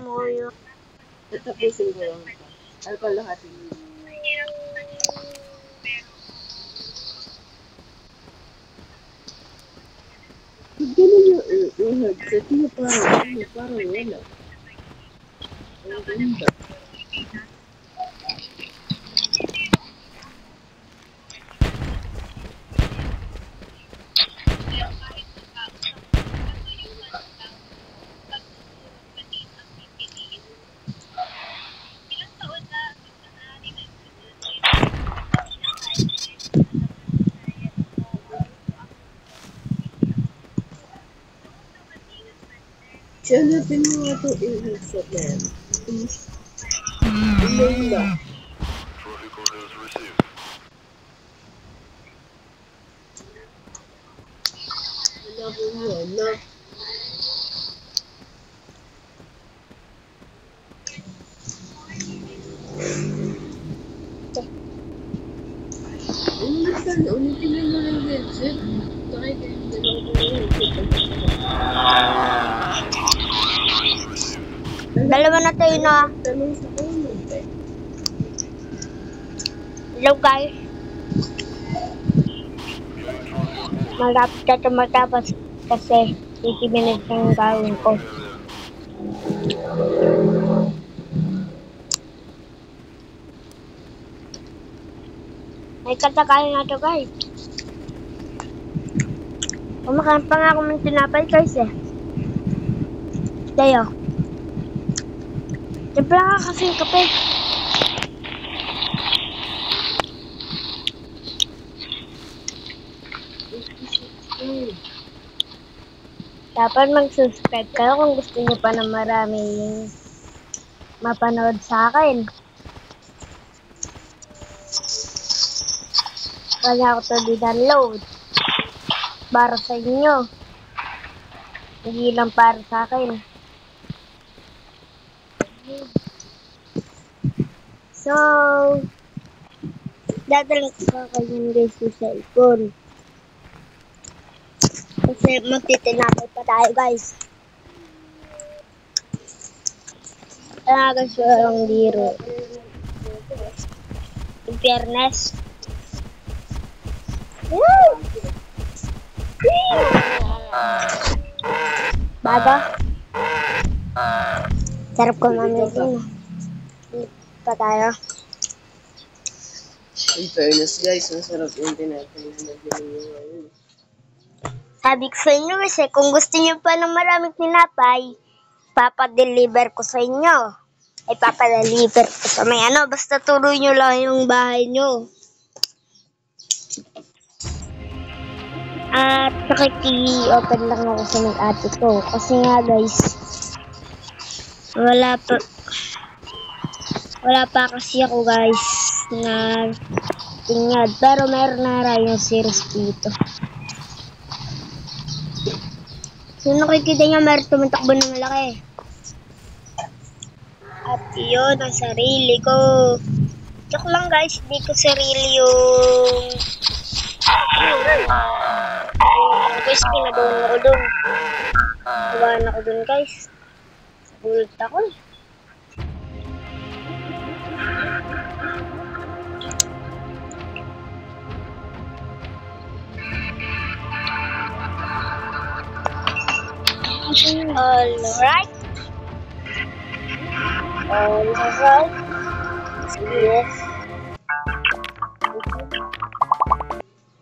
mo yun. Tatapusin ko lang ito. Ano pa lahat yun? Ganun yung headset niya parang wala. Ang ganda. Hanapin mo nga ito yung headset na yan. Email ba? Hanapin mo na. Ulitin mo na yung headset. Kahit yung dalawang headset. Dalawa na tayo na. Tanong sa ulo. Hello guys. Malapit na ito matapos kasi 80 minutes yung gawin ko. May katakayan na ito guys. Kumakain pa nga ako ng tinapay guys eh. Tayo. Siyempre nga kasi kape. Dapat mag-subscribe kayo kung gusto niyo pa na maraming mapanood sa akin. Kaya ako ito di-download. Para sa inyo. Hindi lang para sa akin. So, dadalhin ko kayo guys sa cellphone. Kasi magtitinapay pa tayo guys. Guys, walang biro. In fairness. Bago. Sarap ko namin ito. Pa tayo. In fairness guys, masarap yung tinapay na nagawin ngayon. Sabi ko sa inyo kasi kung gusto niyo pa ng maraming tinapay, papadeliver ko sa inyo. Ay papadeliver ko sa may ano, basta tuloy nyo lang yung bahay nyo. At nakiki-open lang ako sa may ate ko. Kasi nga guys, wala pa kasi ako guys na tingad. Pero meron na rin yung series dito. So nakikita niya meron tumatakbo na malaki. At yun ang sarili ko. Joke lang guys, hindi ko sarili yung guys, pinadoon ako dun. Nabahan ako dun guys. Gulat ako eh. Alright. Alright. Yes.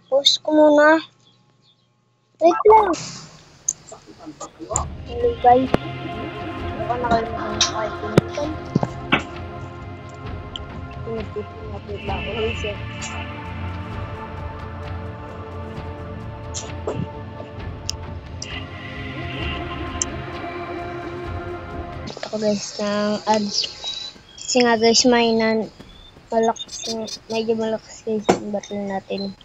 Post ko muna. Wait lang. Hello guys. Ako nakalimutan ko kahit pinitan. Pinagpipinapit lang ako guys eh. Ako guys ng ads. Kasi nga guys medyo malakas guys yung battle natin.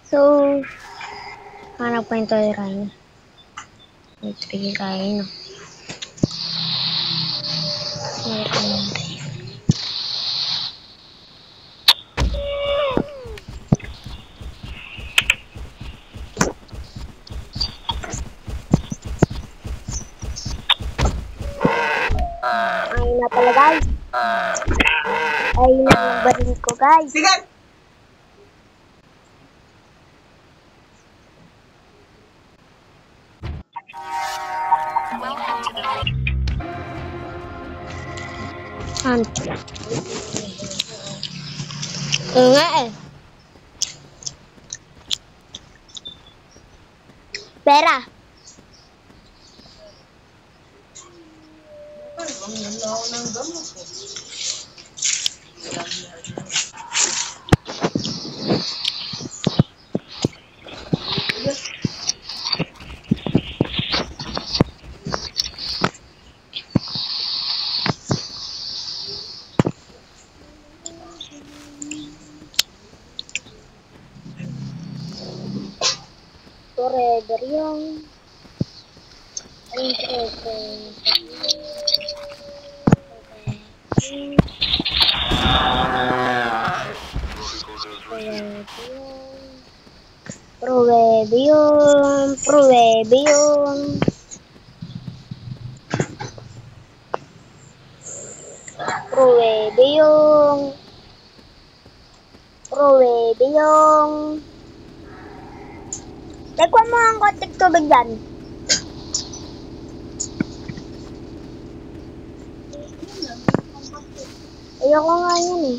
So, hanap pa yung tolerant. May 3 kain. na pala guys. Ay, yung baril ko guys. Sige! Hunt. Oo nga eh. Pera. Forever yung Proebiyong. Tekwa mo ang kotik tubig dyan. Ayoko nga yun eh.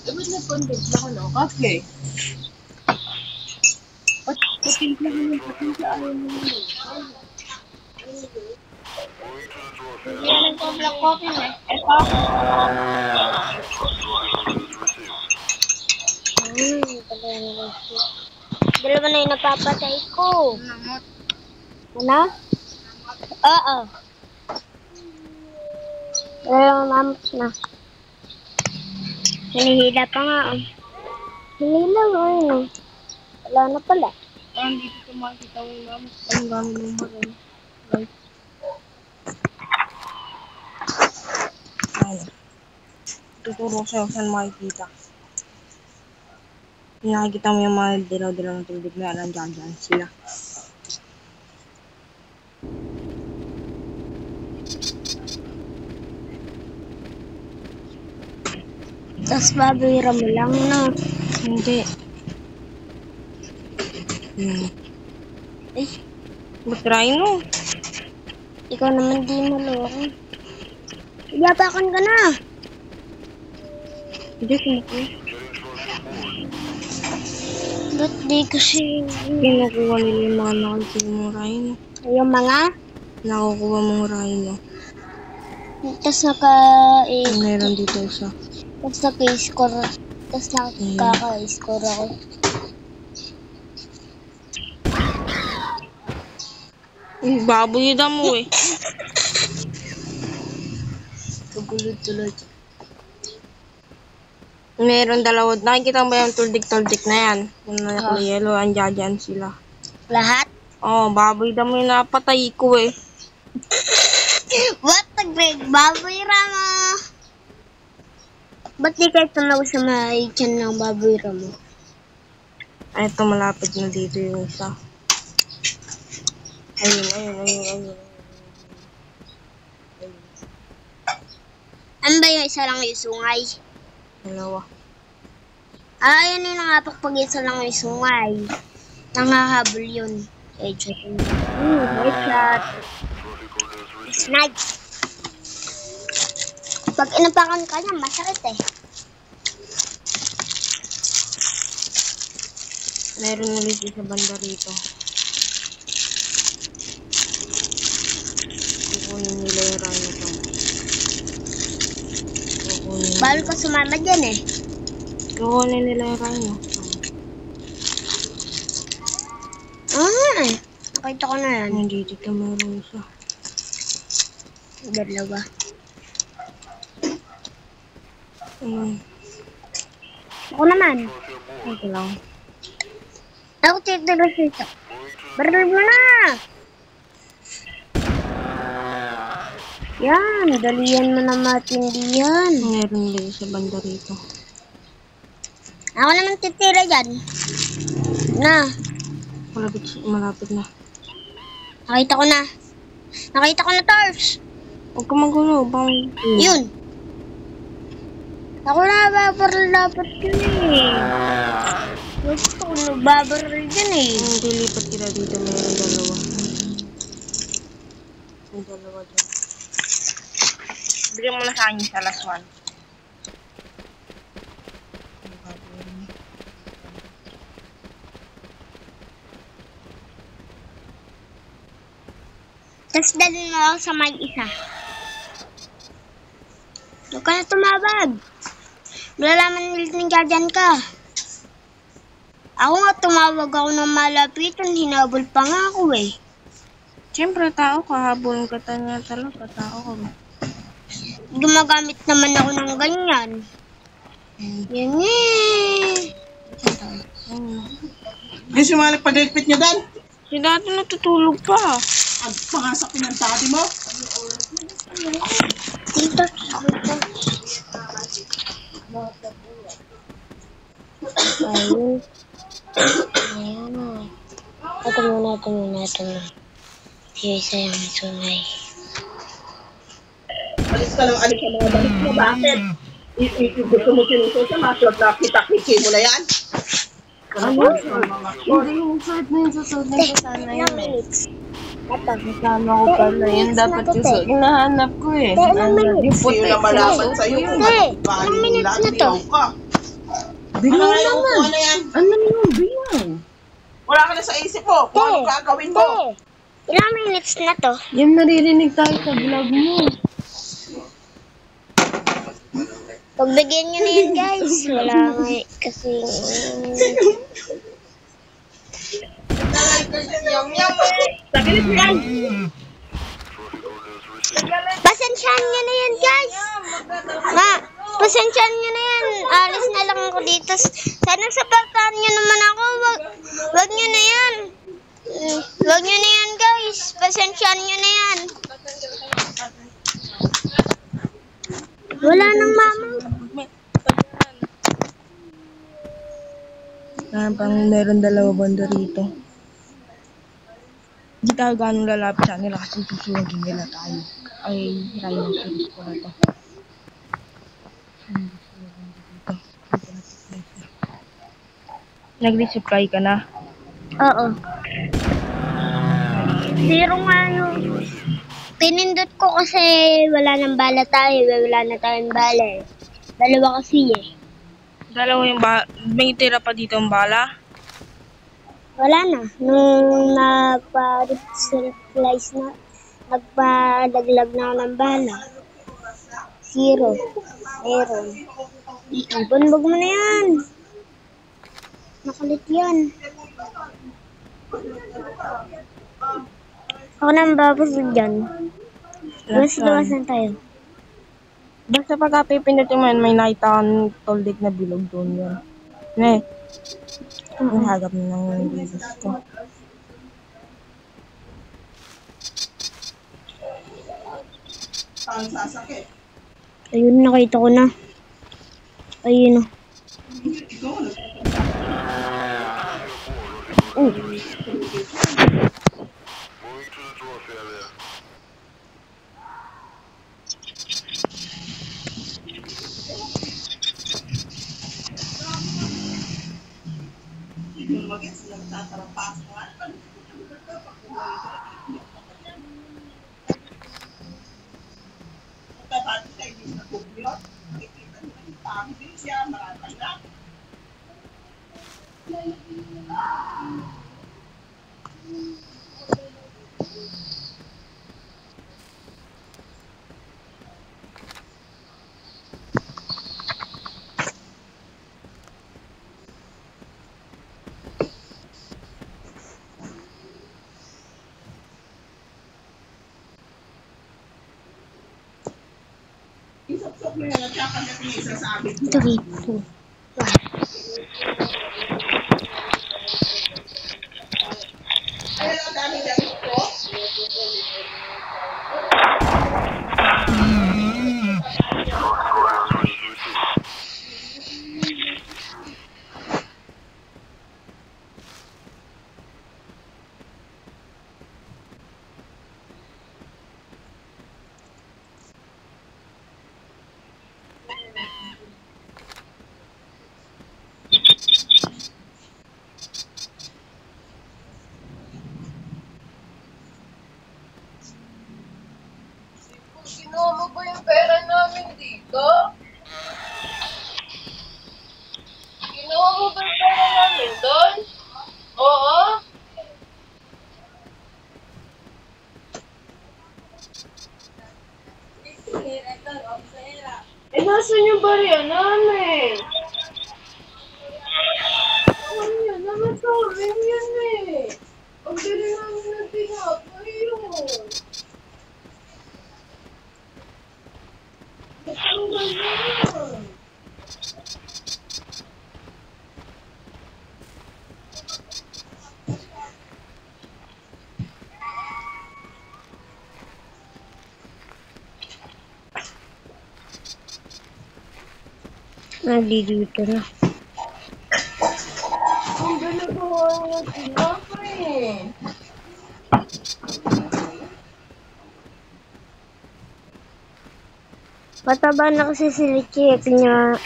Dapat na-content na ka, no? Kafe. Patimpla mo yung patimpla. Ayaw mo yun. Hindi na nagpa-black coffee, eh. Ito. Dalawa na yung napapatay ko. Namot. Ano? Oo. Dalawang namot na. Hinihila pa nga. Hinihila nga yun. Wala na pala. Parang dito ko makikita mo yung namot. Anong gamit mo ba rin? Right. Ayun. Tuturo ko sa'yo saan makikita. Nakikita mo yung mga dilaw-dilaw ng tubig na nandiyan dyan sila. Tapos babira mo lang na. Hindi. Ay, Ba't rhino? ikaw naman di maloko. Yapakan ka na. Hindi, sumuko. Ba't di kasi Kinukuha nila yung mga nakikita mong rhino. yung mga Nakukuha mong rhino. tapos naka Meron dito isa. tapos naka-score tapos nakaka-score ako. Baboy na mo eh. Kagulod-tulod. Meron dalawa. Nakikita mo ba yung tuldik-tuldik na yan? Yung kulay yellow, andyan dyan sila. Lahat? Oh, baboy na mo yung napatay ko eh. What the great baboy rama? Ba't di kayo tunaw sa may tiyan ng baboy ramo? Ay, ito malapit na dito yung isa. Ayun. Ano ba yung isa lang yung sungay? Dalawa. Yan yung nangapak pag isa lang yung sungay. Nangahabol yun. Headshot yun. Headshot. Snipe. Pag inapakan ka niya, masakit eh. Meron ulit sa banda rito. Kukunin nila yung rhino to. Bawal ko sumama dyan eh. Kukunin nila yung rhino. Nakita ko na yan. Nandito ka meron isa. Dalawa. Ako naman. Ito lang. Ako titira siya. Baril mo na! Yan, dalian mo na matindihan. Meron ulit sa banda rito. Ako naman titira dyan. Na, Malapit na. nakita ko na. Nakita ko na, Tars. Huwag ka magulo. Bang... Yun. Ako nababaril dapat yun eh. Gusto ko nababaril dyan eh. Dilipat kita dito, may dalawa. May dalawa dyan. Bigyan mo na sa akin sa last one. Tapos dalhin mo ako sa may isa. Huwag ka na tumawag. Malalaman nila dyan ka. Ako nga tumawag ako ng malapitan, hinabol pa nga ako eh. Siyempre, tao ka. Habulin ka niya talaga. Tao ka ba? Gumagamit naman ako ng ganyan. Yan eh. Ay, sumalip pag-ligpit nyo dan. Si dati natutulog pa. At pangasak ng tati mo. Dito. Ayun. Ayun. Ito muna. Sige, sayang sunay. Alis ka ng alis sa mga balik mo. Bakit? Gusto mo sinusunod sa maslog na kita-kiki mo na yan? Hindi yung suot na yung susunod na sana yun eh. Kasama ko pala yun. Dapat yung suot. Hinahanap ko eh. Yung puti. Sino na malaman sa'yo kung Ilang minutes na to? Ano naman? Ano yung bilang? Wala ka na sa isip mo. Kung ano gagawin mo. Ilang minutes na to? Yung naririnig tayo sa vlog mo. Pagbigyan nyo na yan guys. Wala nga eh. Kasi... Sakilit mo yan. Pasensyahan nyo na yan guys. Pasensyahan nyo na yan. Alis na lang ako dito. Sana sapataan nyo naman ako. Wag nyo na yan. Wag nyo na yan guys. Pasensyahan nyo na yan. Wala nang mama. Meron dalawa banda rito. Hindi tayo ganong lalapit sa nila kasi susunogin nila tayo. Ay, Rhino series ko na to. Nag-resupply ka na? Oo. Zero nga yun. Pinindot ko kasi wala nang bala tayo. Wala na tayong bala eh. Dalawa kasi eh. Dalawa yung may tira pa dito ang bala? Wala na. Nung nagpa-supplies na, nagpa-laglag na ako ng bala. Zero. Meron. Bunbog mo na yan. Makulit yan. Ako nang babasag dyan. Bawas-bawasan tayo. Basta pag pipindutin mo yun, may nakita kang toldik na bilog doon yun. Ne, nahagap na ng bilis ko. Saan sasakit? Ayun, nakita ko na. Ayun o. Isok-sok mo yan at saka natin isasabit mo. Ito dito. Ay, ang daming damit ko. mo ba yung pera namin dito? Ginawa mo ba yung pera namin doon? Oo? Nasaan yung barya namin? Ano yan? Naman sa rin yan eh. Ang dali namin na tinapay yun. Ano ba yan? Nandito na. Ang dali ko ang tinapay eh. Pataba na kasi si Lichi. Kanya...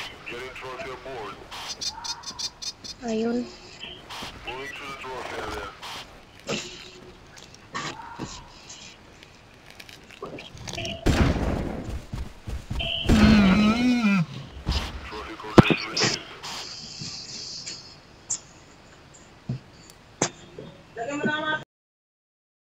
Ayun.